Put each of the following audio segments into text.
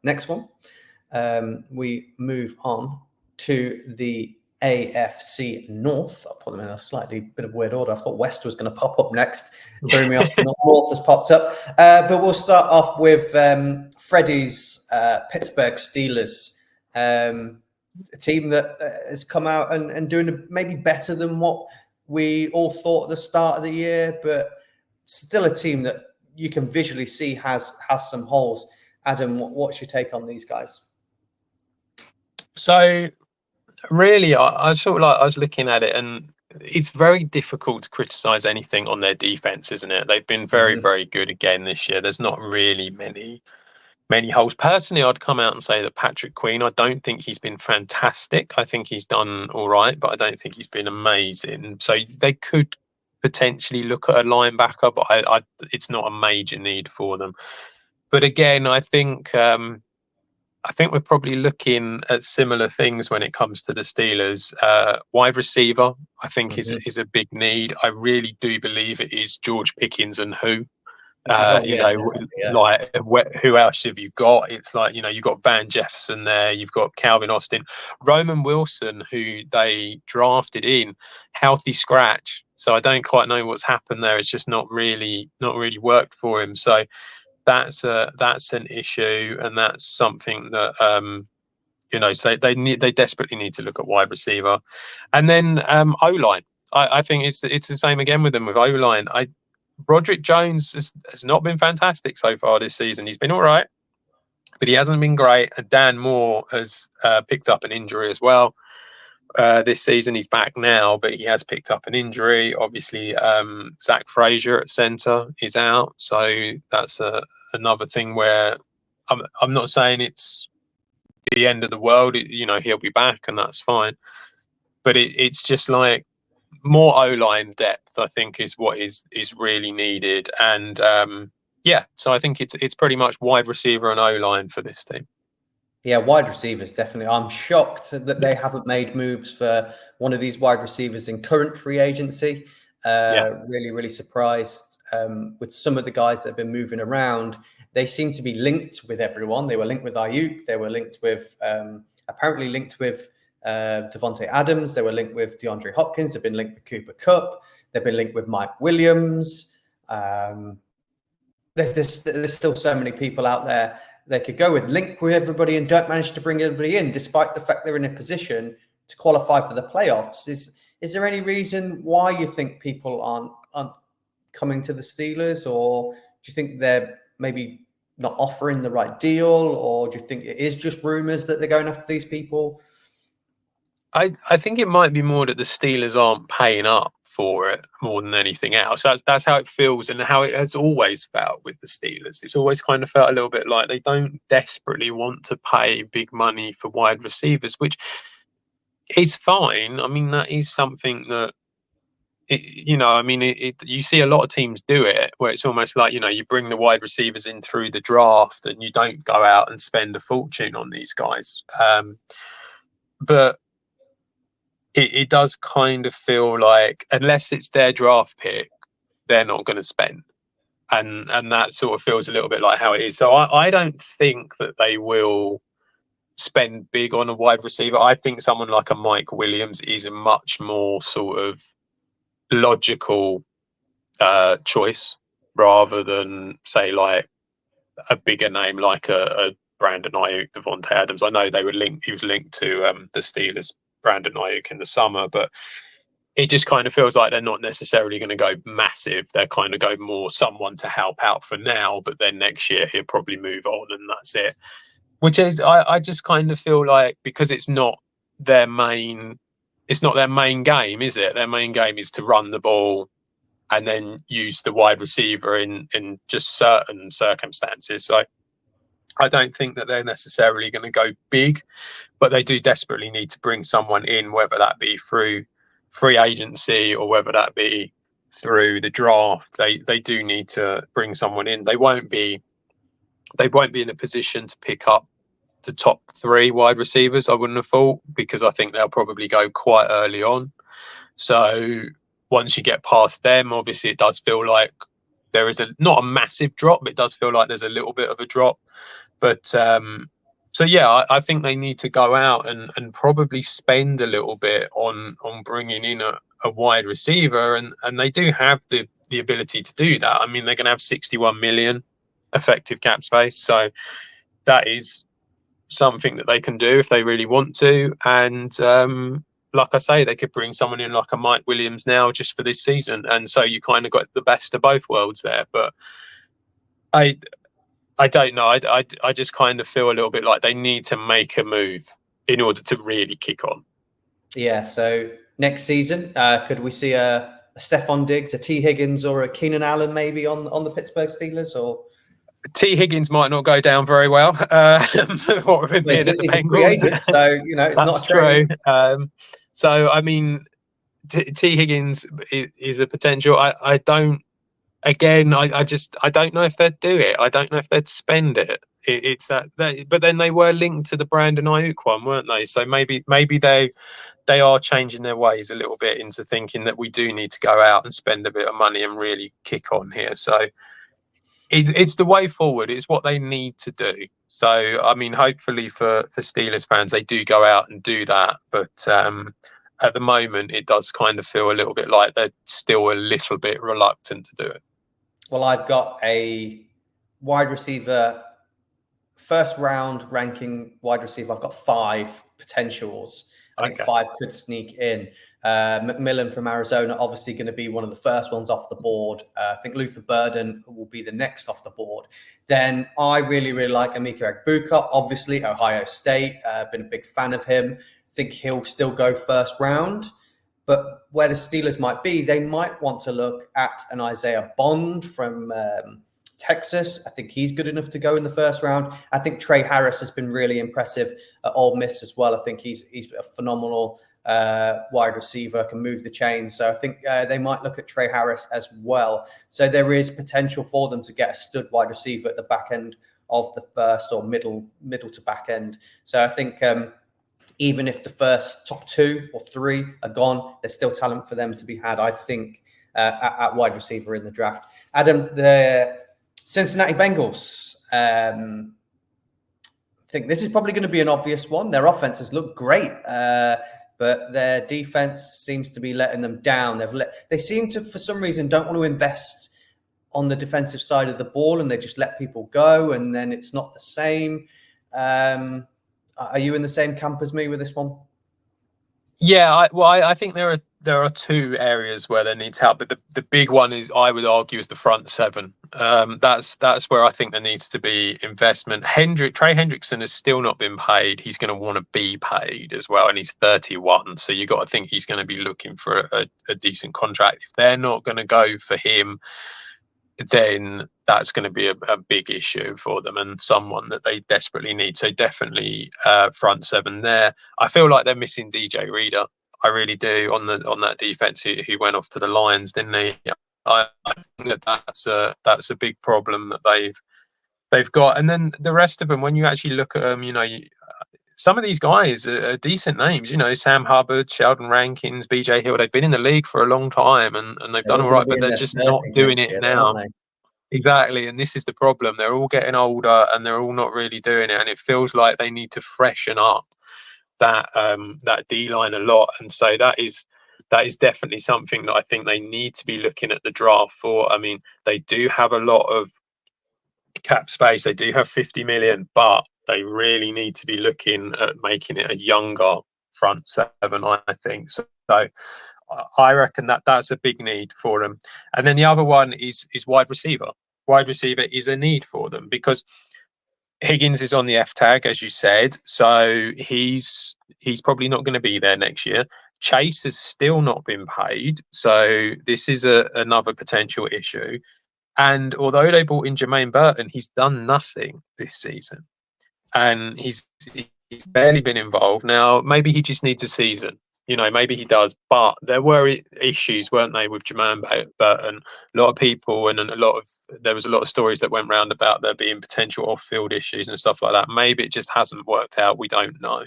next one, we move on to the AFC North. I'll put them in a slightly bit of weird order. I thought West was going to pop up next. Threw me off. North has popped up. But we'll start off with Freddie's Pittsburgh Steelers, a team that has come out and doing maybe better than what we all thought at the start of the year, but still a team that you can visually see has some holes. Adam, what's your take on these guys? So really, I sort of I was looking at it, and it's very difficult to criticize anything on their defense, isn't it? They've been very, very good again this year. There's not really many holes. Personally, I'd come out and say that Patrick Queen, I don't think he's been fantastic. I think he's done all right, but I don't think he's been amazing. So they could potentially look at a linebacker, but it's not a major need for them. But again, I think we're probably looking at similar things when it comes to the Steelers. Wide receiver, I think, is a big need. I really do believe it is George Pickens and who. Like who else have you got? It's like, you've got Van Jefferson there, you've got Calvin Austin, Roman Wilson, who they drafted in healthy scratch. So I don't quite know what's happened there. It's just not really worked for him. So that's an issue, and that's something that so they desperately need to look at wide receiver, and then O-line. I think it's the same again with them with O-line. Broderick Jones has not been fantastic so far this season. He's been all right, but he hasn't been great. And Dan Moore has picked up an injury as well this season. He's back now, but he has picked up an injury. Obviously, Zach Frazier at centre is out, so that's another thing where I'm not saying it's the end of the world. He'll be back, and that's fine. But it's just like more O-line depth, I think, is what is really needed. And so I think it's pretty much wide receiver and O-line for this team. Yeah, wide receivers, definitely. I'm shocked that they haven't made moves for one of these wide receivers in current free agency. Really, really surprised with some of the guys that have been moving around. They seem to be linked with everyone. They were linked with Ayuk. They were linked with, apparently linked with Devontae Adams. They were linked with DeAndre Hopkins. They've been linked with Cooper Kupp. They've been linked with Mike Williams. There's still so many people out there they could go with, link with everybody, and don't manage to bring everybody in, despite the fact they're in a position to qualify for the playoffs. Is there any reason why you think people aren't coming to the Steelers, or do you think they're maybe not offering the right deal, or do you think it is just rumors that they're going after these people? I think it might be more that the Steelers aren't paying up for it more than anything else. That's how it feels, and how it has always felt with the Steelers. It's always kind of felt a little bit like they don't desperately want to pay big money for wide receivers, which is fine. I mean, that is something that you see a lot of teams do it, where it's almost like, you bring the wide receivers in through the draft and you don't go out and spend a fortune on these guys. But it does kind of feel like, unless it's their draft pick, they're not going to spend. And that sort of feels a little bit like how it is. So I don't think that they will spend big on a wide receiver. I think someone like a Mike Williams is a much more sort of logical choice, rather than, say, like a bigger name like a Brandon Ayuk, Devontae Adams. I know he was linked to the Steelers, Brandon Ayuk, in the summer, but it just kind of feels like they're not necessarily going to go massive. They're kind of go more someone to help out for now, but then next year he'll probably move on and that's it. Which is, I just kind of feel like, because it's not their main game, is it? Their main game is to run the ball and then use the wide receiver in just certain circumstances. So I don't think that they're necessarily going to go big, but they do desperately need to bring someone in, whether that be through free agency or whether that be through the draft. They do need to bring someone in. They won't be in a position to pick up the top 3 wide receivers, I wouldn't have thought, because I think they'll probably go quite early on. So once you get past them, obviously it does feel like there is not a massive drop, but it does feel like there's a little bit of a drop. But so yeah, I think they need to go out and probably spend a little bit on bringing in a wide receiver, and they do have the ability to do that. I mean, they're going to have 61 million effective cap space, so that is something that they can do if they really want to. And like I say, they could bring someone in like a Mike Williams now just for this season, and so you kind of got the best of both worlds there. But I don't know. I just kind of feel a little bit like they need to make a move in order to really kick on. Yeah. So next season, could we see a Stephon Diggs, a T Higgins, or a Keenan Allen maybe on the Pittsburgh Steelers? Or T Higgins might not go down very well. What we're he's at the a free Bengals. agent, so it's That's not a trade. true. So I mean, T Higgins is a potential. I don't. Again, I don't know if they'd do it. I don't know if they'd spend it. It's that, but then they were linked to the Brandon Ayuk one, weren't they? So maybe they are changing their ways a little bit into thinking that we do need to go out and spend a bit of money and really kick on here. So it's the way forward. It's what they need to do. So I mean, hopefully for Steelers fans, they do go out and do that. But at the moment, it does kind of feel a little bit like they're still a little bit reluctant to do it. Well, I've got a wide receiver, first round ranking wide receiver. I've got 5 potentials. I think 5 could sneak in. McMillan from Arizona, obviously going to be one of the first ones off the board. I think Luther Burden will be the next off the board. Then I really, really like Emeka Egbuka, obviously Ohio State. Been a big fan of him. I think he'll still go first round. But where the Steelers might be, they might want to look at an Isaiah Bond from Texas. I think he's good enough to go in the first round. I think Trey Harris has been really impressive at Ole Miss as well. I think he's a phenomenal wide receiver, can move the chains. So I think they might look at Trey Harris as well. So there is potential for them to get a stud wide receiver at the back end of the first or middle to back end. So I think even if the first top 2 or 3 are gone, there's still talent for them to be had, I think, at wide receiver in the draft. Adam, the Cincinnati Bengals. I think this is probably going to be an obvious one. Their offenses look great, but their defense seems to be letting them down. They seem to, for some reason, don't want to invest on the defensive side of the ball, and they just let people go, and then it's not the same. Are you in the same camp as me with this one? Yeah, I think there are 2 areas where there needs help, but the big one is, I would argue, is the front 7. That's where I think there needs to be investment. Trey Hendrickson has still not been paid. He's going to want to be paid as well, and he's 31, so you got to think he's going to be looking for a decent contract. If they're not going to go for him, then that's going to be a big issue for them, and someone that they desperately need. So definitely front 7 there. I feel like they're missing DJ Reader. I really do, on that defense who went off to the Lions, didn't he? I think that's a big problem that they've got. And then the rest of them, when you actually look at them, some of these guys are decent names. Sam Hubbard, Sheldon Rankins, BJ Hill. They've been in the league for a long time, and they've done all right, but they're just not doing it now. Exactly, and this is the problem. They're all getting older, and they're all not really doing it. And it feels like they need to freshen up that D line a lot. And so that is definitely something that I think they need to be looking at the draft for. I mean, they do have a lot of cap space. They do have 50 million, but they really need to be looking at making it a younger front 7, I think. So I reckon that's a big need for them. And then the other one is wide receiver. Wide receiver is a need for them because Higgins is on the F tag, as you said, so he's probably not going to be there next year. Chase has still not been paid, so this is another potential issue. And although they brought in Jermaine Burton, he's done nothing this season, and he's barely been involved. Now, maybe he just needs a season. Maybe he does, but there were issues, weren't they, with Jermaine Burton? A lot of people and there was a lot of stories that went round about there being potential off-field issues and stuff like that. Maybe it just hasn't worked out. We don't know.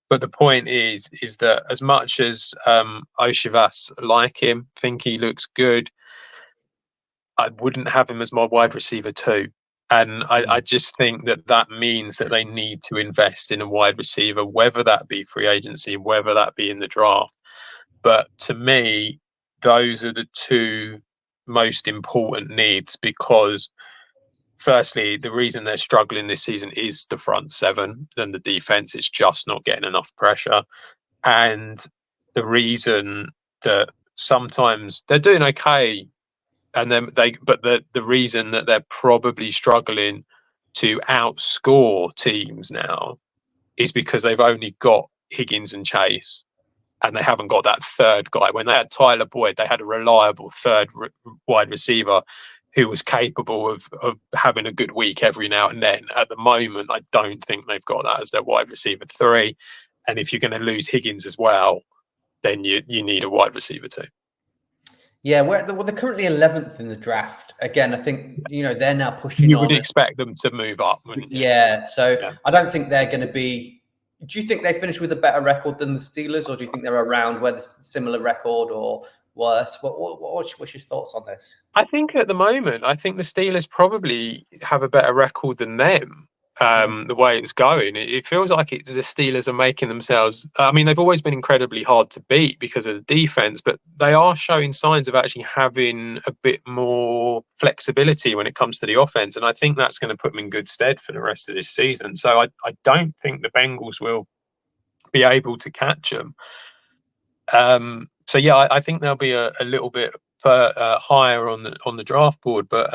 But the point is that as much as Oshivas like him, think he looks good, I wouldn't have him as my wide receiver 2. And I just think that means that they need to invest in a wide receiver, whether that be free agency, whether that be in the draft. But to me, those are the two most important needs, because firstly, the reason they're struggling this season is the front seven, and the defense is just not getting enough pressure. And the reason that sometimes they're doing okay, and then the reason that they're probably struggling to outscore teams now is because they've only got Higgins and Chase, and they haven't got that third guy. When they had Tyler Boyd, they had a reliable third wide receiver who was capable of having a good week every now and then. At the moment, I don't think they've got that as their wide receiver 3. And if you're going to lose Higgins as well, then you need a wide receiver too. Yeah, they're currently 11th in the draft. Again, I think, they're now pushing You on. would expect them to move up, wouldn't you? Yeah, so I don't think they're going to be. Do you think they finish with a better record than the Steelers, or do you think they're around where the similar record or worse? What's your thoughts on this? I think at the moment, I think the Steelers probably have a better record than them. The way it's going, it feels like the Steelers are making themselves. I mean, they've always been incredibly hard to beat because of the defense, but they are showing signs of actually having a bit more flexibility when it comes to the offense, and I think that's going to put them in good stead for the rest of this season. So I don't think the Bengals will be able to catch them. So yeah, I think they'll be a little bit higher on the draft board, but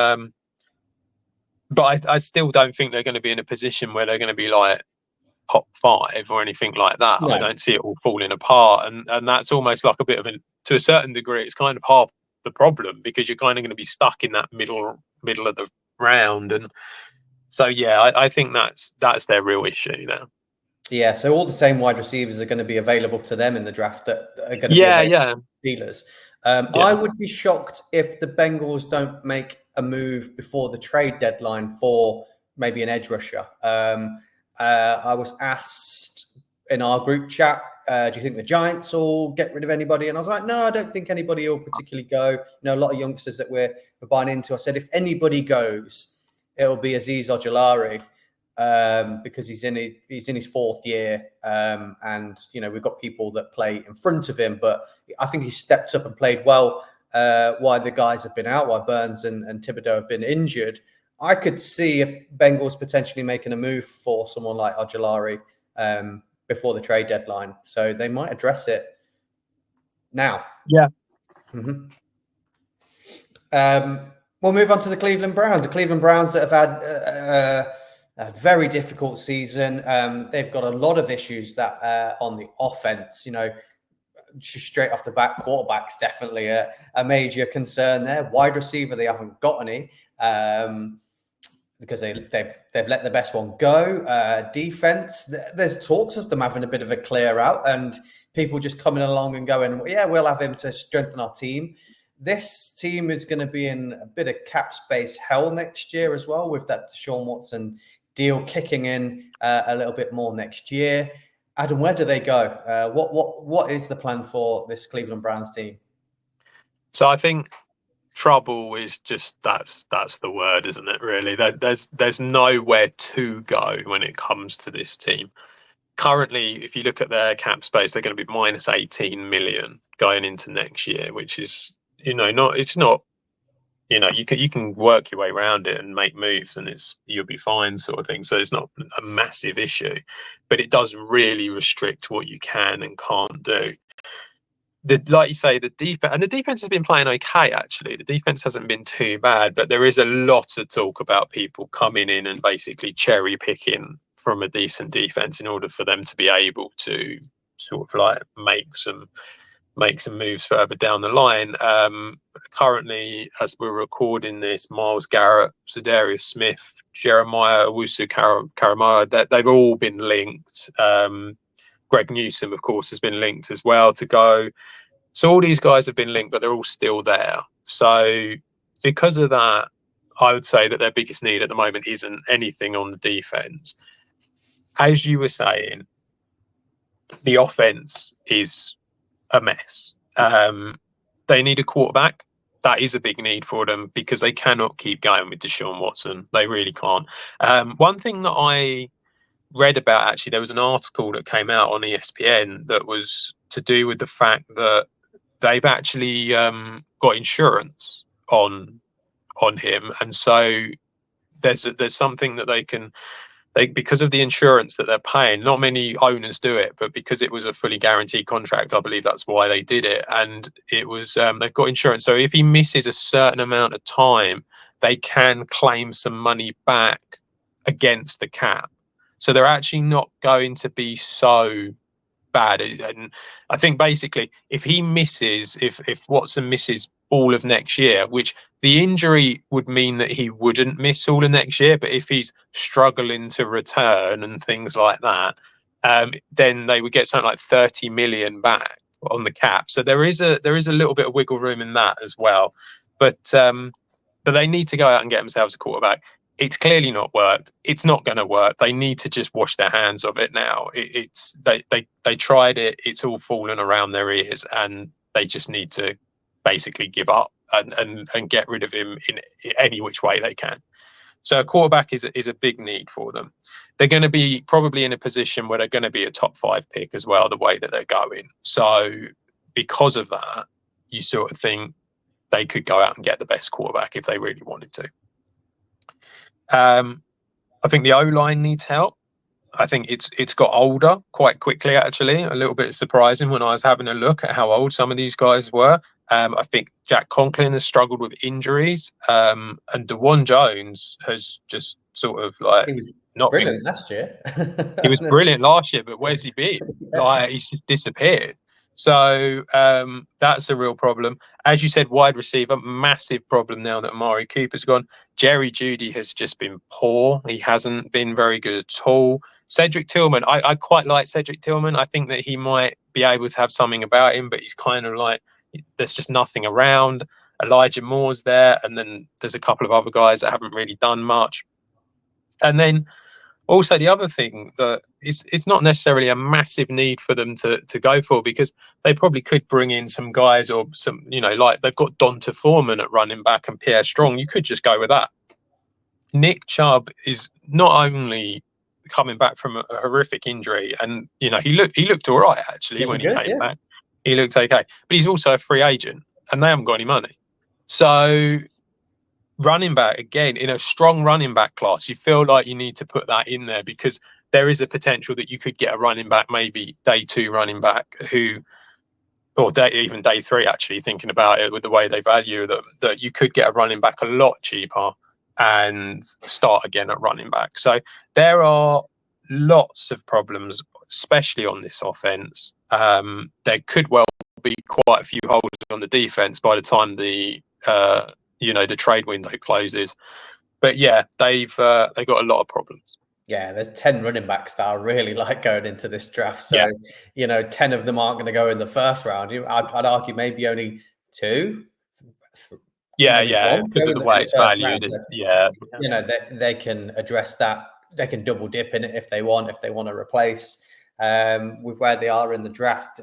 I still don't think they're going to be in a position where they're going to be like top 5 or anything like that. No. I don't see it all falling apart, and that's almost like a bit of to a certain degree, it's kind of half the problem, because you're kind of going to be stuck in that middle of the round, and so yeah, I think that's their real issue now. Yeah, so all the same wide receivers are going to be available to them in the draft that are going to be available to Steelers. I would be shocked if the Bengals don't make a move before the trade deadline for maybe an edge rusher. I was asked in our group chat, do you think the Giants will get rid of anybody? And I was like, no, I don't think anybody will particularly go. A lot of youngsters that we're buying into. I said, if anybody goes, it'll be Azeez Ojulari. Because he's in his 4th year, and we've got people that play in front of him, but I think he's stepped up and played well while the guys have been out, while Burns and Thibodeau have been injured. I could see Bengals potentially making a move for someone like Ojulari before the trade deadline, so they might address it now. Yeah. Mm-hmm. We'll move on to the Cleveland Browns. The Cleveland Browns that have had a very difficult season. They've got a lot of issues that on the offense. Straight off the bat, quarterback's definitely a major concern there. Wide receiver, they haven't got any because they've let the best one go. Defense, there's talks of them having a bit of a clear out, and people just coming along and going, yeah, we'll have him to strengthen our team. This team is going to be in a bit of cap space hell next year as well, with that Deshaun Watson deal kicking in a little bit more next year. Adam, where do they go? What is the plan for this Cleveland Browns team? So I think trouble is just that's the word, isn't it? Really, there's nowhere to go when it comes to this team. Currently, if you look at their cap space, they're going to be minus 18 million going into next year, which is it's not. You can work your way around it and make moves, and you'll be fine, sort of thing. So it's not a massive issue, but it does really restrict what you can and can't do. Like you say, the defense has been playing okay. Actually, the defense hasn't been too bad, but there is a lot of talk about people coming in and basically cherry picking from a decent defense in order for them to be able to sort of like make some moves further down the line. Currently, as we're recording this, Myles Garrett, Zadarius Smith, Jeremiah Owusu-Koramoah, they've all been linked. Greg Newsome, of course, has been linked as well to go. So all these guys have been linked, but they're all still there. So because of that, I would say that their biggest need at the moment isn't anything on the defense. As you were saying, the offense is a mess. They need a quarterback. that is a big need for them because they cannot keep going with Deshaun Watson. They really can't. One thing that I read about, actually, there was an article that came out on ESPN that was to do with the fact that they've actually got insurance on him, and so there's something that they, because of the insurance that they're paying. Not many owners do it, but because it was a fully guaranteed contract, I believe that's why they did it. And it was they've got insurance, so if he misses a certain amount of time, they can claim some money back against the cap. So they're actually not going to be so bad. And I think basically, if Watson misses all of next year, which the injury would mean that he wouldn't miss all of next year, but if he's struggling to return and things like that, then they would get something like 30 million back on the cap. So there is a little bit of wiggle room in that as well. But they need to go out and get themselves a quarterback. It's clearly not worked. It's not going to work. They need to just wash their hands of it now. They tried it. It's all fallen around their ears, and they just need to basically give up and get rid of him in any which way they can. So a quarterback is a big need for them. They're going to be probably in a position where they're going to be a top 5 pick as well, the way that they're going. So because of that, you sort of think they could go out and get the best quarterback if they really wanted to. I think the O-line needs help. I think it's got older quite quickly, actually. A little bit surprising when I was having a look at how old some of these guys were. I think Jack Conklin has struggled with injuries, and DeJuan Jones has just sort of like he was not brilliant last year. He was brilliant last year, but where's he been? Like, he's just disappeared. So that's a real problem. As you said, wide receiver, massive problem now that Amari Cooper's gone. Jerry Jeudy has just been poor. He hasn't been very good at all. Cedric Tillman, I quite like Cedric Tillman. I think that he might be able to have something about him, but he's kind of like, there's just nothing around. Elijah Moore's there, and then there's a couple of other guys that haven't really done much. And then also, the other thing that it's not necessarily a massive need for them to go for, because they probably could bring in some guys or some, like they've got Donta Foreman at running back and Pierre Strong. You could just go with that. Nick Chubb is not only coming back from a horrific injury, and he looked all right actually when he came back. He looked okay, but he's also a free agent, and they haven't got any money. So running back, again, in a strong running back class, you feel like you need to put that in there, because there is a potential that you could get a running back, maybe day 2 running back or even day 3, actually, thinking about it with the way they value them, that you could get a running back a lot cheaper and start again at running back. So there are lots of problems, especially on this offense. There could well be quite a few holes on the defense by the time the trade window closes. But yeah, they've got a lot of problems. Yeah, there's 10 running backs that I really like going into this draft. So, 10 of them aren't going to go in the first round. I'd argue maybe only 2. Yeah, because of the way it's valued. So, they can address that. They can double dip in it if they want to replace with where they are in the draft.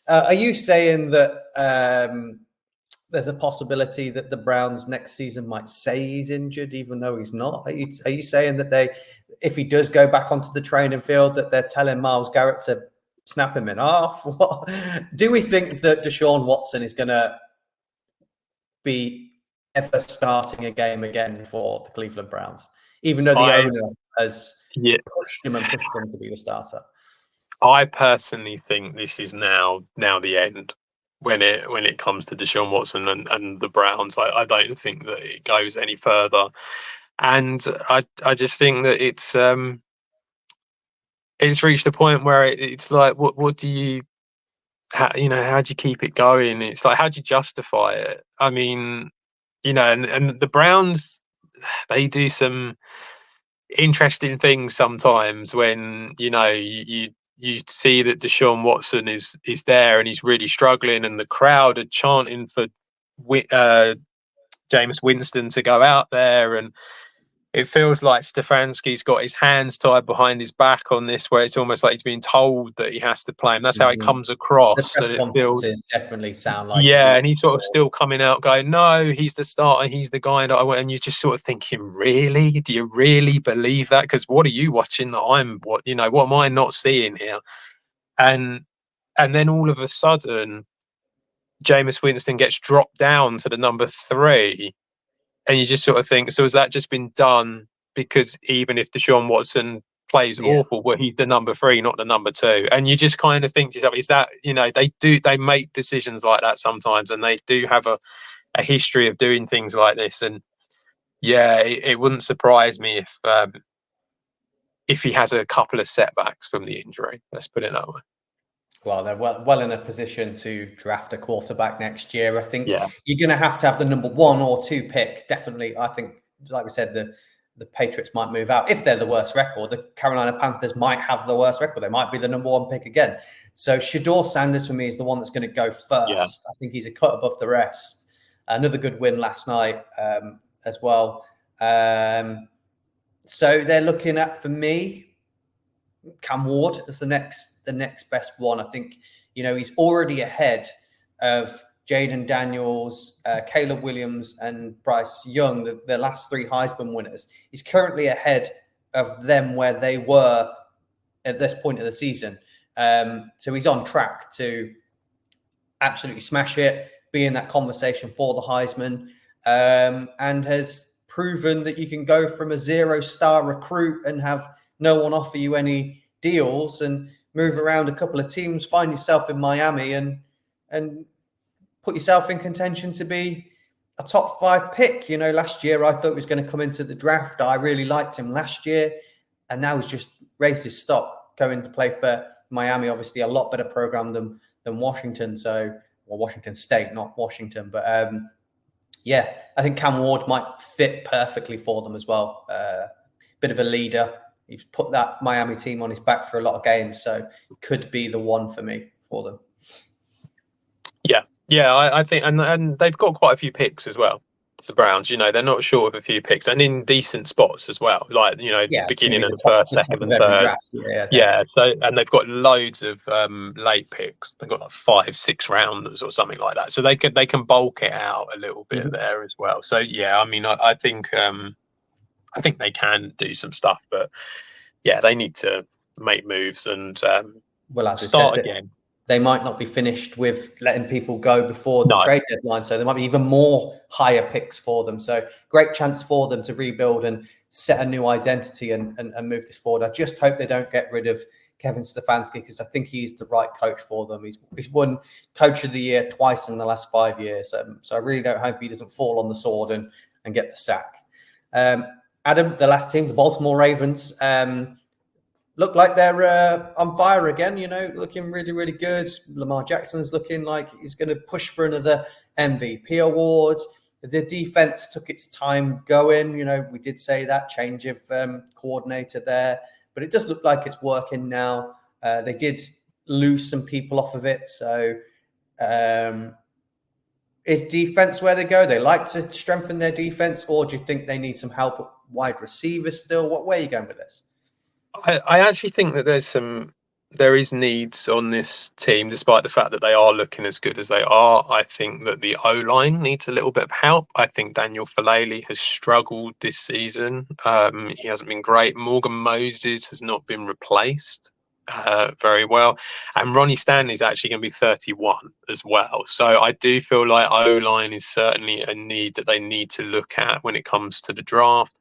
Are you saying that there's a possibility that the Browns next season might say he's injured, even though he's not? Are you saying that if he does go back onto the training field, that they're telling Myles Garrett to snap him in half? Do we think that Deshaun Watson is going to be ever starting a game again for the Cleveland Browns, even though the owner has pushed him to be the starter? I personally think this is now the end when it comes to Deshaun Watson and the Browns. I don't think that it goes any further, and I just think that it's reached a point where it's like, what do you, how do you keep it going? It's like, how do you justify it? I mean, and the Browns, they do some interesting things sometimes when you see that Deshaun Watson is there and he's really struggling, and the crowd are chanting for Jameis Winston to go out there, and it feels like Stefanski's got his hands tied behind his back on this, where it's almost like he's being told that he has to play him. That's how it comes The across. press That it feels, conferences definitely sound like it. yeah, and he's sort of still coming out going, "No, he's the starter. He's the guy that I want." And you're just sort of thinking, "Really? Do you really believe that? Because what are you watching that what am I not seeing here?" And then all of a sudden, Jameis Winston gets dropped down to the number 3. And you just sort of think, so has that just been done because even if Deshaun Watson plays Yeah. awful, well, he's the number 3, not the number 2? And you just kind of think to yourself, is that, they make decisions like that sometimes, and they do have a history of doing things like this. And yeah, it wouldn't surprise me if he has a couple of setbacks from the injury. Let's put it that way. Well, they're well in a position to draft a quarterback next year. I think Yeah. you're going to have the number 1 or 2 pick. Definitely, I think, like we said, the Patriots might move out if they're the worst record. The Carolina Panthers might have the worst record. They might be the number 1 pick again. So Shedeur Sanders for me is the one that's going to go first. Yeah. I think he's a cut above the rest. Another good win last night as well. So they're looking at, for me, Cam Ward is the next best one. I think, he's already ahead of Jaden Daniels, Caleb Williams, and Bryce Young, the last 3 Heisman winners. He's currently ahead of them where they were at this point of the season. So he's on track to absolutely smash it, be in that conversation for the Heisman, and has proven that you can go from a 0-star recruit and have no one offer you any deals and move around a couple of teams, find yourself in Miami and put yourself in contention to be a top 5 pick. Last year I thought he was going to come into the draft. I really liked him last year, and now he's just raised his stock going to play for Miami, obviously a lot better program than Washington. Washington State, not Washington. But yeah, I think Cam Ward might fit perfectly for them as well. Bit of a leader. He's put that Miami team on his back for a lot of games, so could be the one for me for them. Yeah, I think, and they've got quite a few picks as well. The Browns, they're not short of a few picks, and in decent spots as well. Like, beginning of the first, second, and third. Draft. Yeah. So, and they've got loads of late picks. They've got like 5, 6 rounders or something like that. So they can bulk it out a little bit there as well. So yeah, I mean, I think they can do some stuff, but yeah, they need to make moves and start again. They might not be finished with letting people go before the trade deadline. So there might be even more higher picks for them. So great chance for them to rebuild and set a new identity and move this forward. I just hope they don't get rid of Kevin Stefanski, because I think he's the right coach for them. He's won Coach of the Year twice in the last 5 years. So I really don't hope he doesn't fall on the sword and get the sack. Adam, the last team, the Baltimore Ravens, look like they're on fire again, looking really, really good. Lamar Jackson's looking like he's going to push for another MVP award. The defense took its time going. We did say that change of coordinator there, but it does look like it's working now. They did lose some people off of it. So is defense where they go? They like to strengthen their defense, or do you think they need some help at wide receivers still? Where are you going with this? I actually think that there is needs on this team, despite the fact that they are looking as good as they are. I think that the O-line needs a little bit of help. I think Daniel Falele has struggled this season. He hasn't been great. Morgan Moses has not been replaced very well. And Ronnie Stanley's actually going to be 31 as well. So I do feel like O-line is certainly a need that they need to look at when it comes to the draft.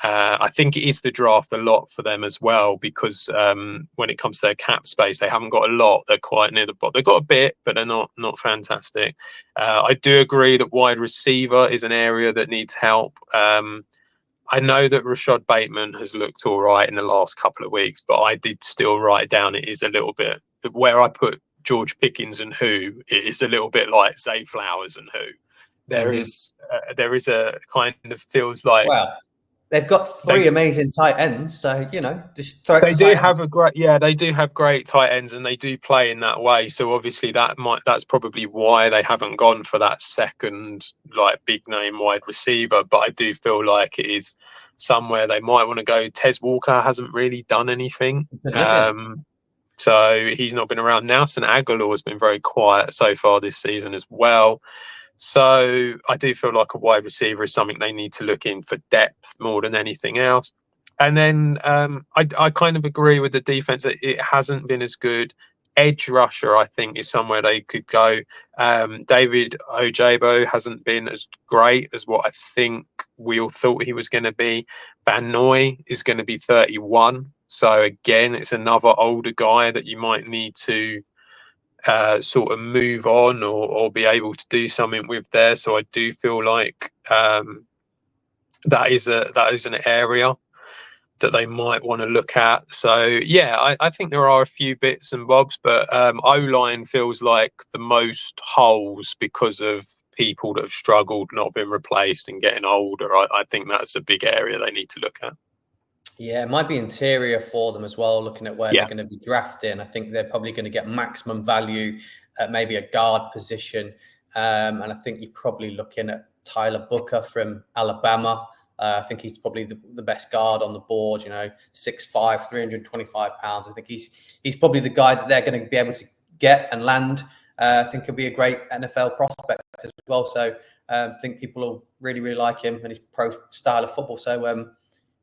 I think it is the draft a lot for them as well, because when it comes to their cap space, they haven't got a lot. They're quite near the bottom. They've got a bit, but they're not fantastic. I do agree that wide receiver is an area that needs help. I know that Rashad Bateman has looked all right in the last couple of weeks, but I did still write down it is a little bit where I put George Pickens and who, it is a little bit like Zay Flowers and who. There is a kind of feels like... Well, they've got three amazing tight ends, so just throw it They to do tight have ends. they do have great tight ends, and they do play in that way. So obviously that's probably why they haven't gone for that second big name wide receiver. But I do feel like it is somewhere they might want to go. Tez Walker hasn't really done anything. So he's not been around. Nelson Aguilar has been very quiet so far this season as well. So I do feel like a wide receiver is something they need to look in for depth more than anything else. And then I kind of agree with the defense that it hasn't been as good. Edge rusher, I think, is somewhere they could go. David Ojabo hasn't been as great as what I think we all thought he was going to be. Van Noy is going to be 31. So again, it's another older guy that you might need to sort of move on or be able to do something with there. So I do feel like that is an area that they might want to look at. So yeah, I think there are a few bits and bobs, but O-line feels like the most holes because of people that have struggled, not been replaced and getting older. I think that's a big area they need to look at. Yeah, it might be interior for them as well, looking at where they're going to be drafting. I think they're probably going to get maximum value at maybe a guard position. And I think you're probably looking at Tyler Booker from Alabama. I think he's probably the best guard on the board, 6'5", 325 pounds. I think he's probably the guy that they're going to be able to get and land. I think he'll be a great NFL prospect as well. So I think people will really, really like him and his pro style of football. So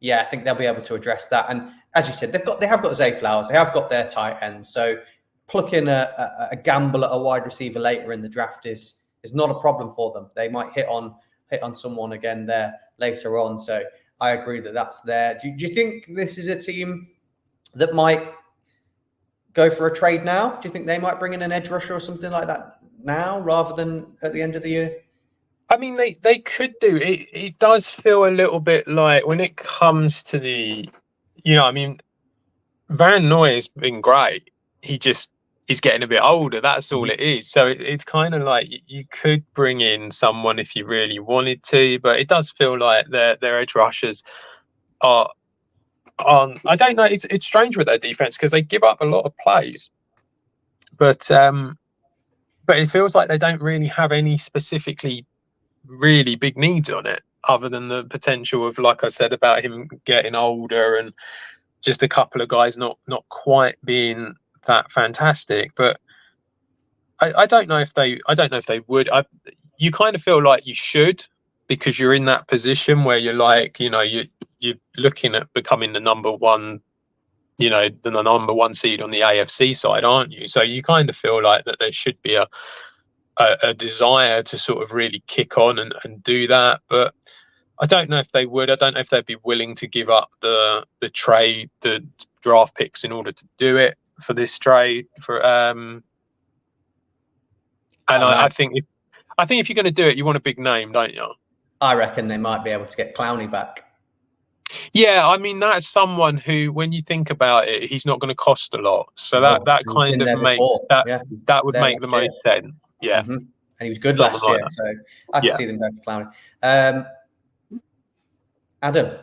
yeah, I think they'll be able to address that. And as you said, they have got Zay Flowers, they have got their tight ends. So plucking a gamble at a wide receiver later in the draft is not a problem for them. They might hit on someone again there later on. So I agree that that's there. Do you think this is a team that might go for a trade now? Do you think they might bring in an edge rusher or something like that now rather than at the end of the year? I mean, they could do it. It does feel a little bit like when it comes to Van Noy has been great. He's getting a bit older. That's all it is. So it's kind of like you could bring in someone if you really wanted to, but it does feel like their edge rushers are on. I don't know. It's strange with their defense because they give up a lot of plays, but it feels like they don't really have any specifically really big needs on it, other than the potential of, like I said, about him getting older and just a couple of guys not quite being that fantastic. But I don't know if they would. You kind of feel like you should, because you're in that position where you're like, you're looking at becoming the number one, the number one seed on the AFC side, aren't you? So you kind of feel like that there should be a desire to sort of really kick on and do that. But I don't know if they would. I don't know if they'd be willing to give up the draft picks in order to do it for this trade. I think if you're going to do it, you want a big name, don't you? I reckon they might be able to get Clowney back. Yeah, I mean, that's someone who, when you think about it, he's not going to cost a lot. So that kind of makes that would make the most sense. Yeah. Mm-hmm. And he was good Someone last year, like so I can see them going for Clowney. Adam,